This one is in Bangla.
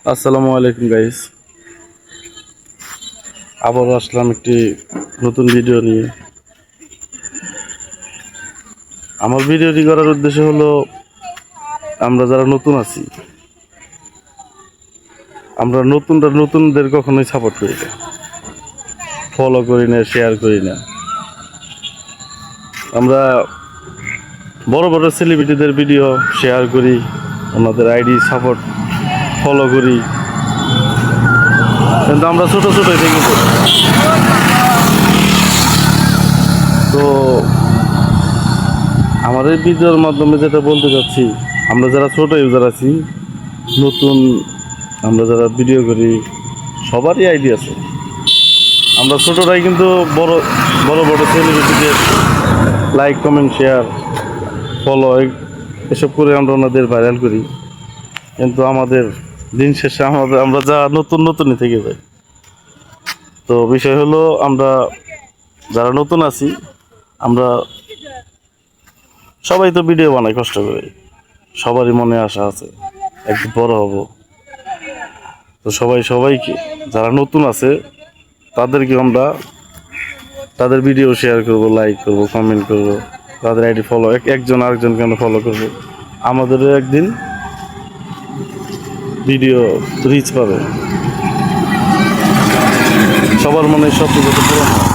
আসসালামু আলাইকুম গাইস, আবার আসলাম একটি নতুন ভিডিও নিয়ে। আমার ভিডিওটি করার উদ্দেশ্য হলো, আমরা যারা নতুন আছি, আমরা নতুনদের কখনোই সাপোর্ট করি না, ফলো করি না, শেয়ার করি না। আমরা বড় বড় সেলিব্রিটিদের ভিডিও শেয়ার করি, ওনাদের আইডি সাপোর্ট ফলো করি, কিন্তু আমরা ছোটো ছোটোই থেকে করি। তো আমার এই ভিডিওর মাধ্যমে যেটা বলতে চাচ্ছি, আমরা যারা ছোট ইউজার আছি, নতুন, আমরা যারা ভিডিও করি, সবারই আইডি আছে। আমরা ছোটরাই কিন্তু বড় বড় বড় সেলিব্রিটিদের লাইক, কমেন্ট, শেয়ার, ফলো এসব করে আমরা ওনাদের ভাইরাল করি। কিন্তু আমাদের দিন শেষে আমরা যা নতুনই থেকে যাই। তো বিষয় হলো, আমরা যারা নতুন আছি, আমরা সবাই তো ভিডিও বানাই কষ্ট করে, সবারই মনে আশা আছে একটু বড় হব। তো সবাইকে যারা নতুন আছে তাদেরকে আমরা তাদের ভিডিও শেয়ার করব, লাইক করব, কমেন্ট করব, তাদের আইডি ফলো, একজন আরেকজনকে আমরা ফলো করব। আমাদেরও একদিন ভিডিও রিচ পাবে, সবার মনে স্বপ্ন যাতে পূরণ হয়।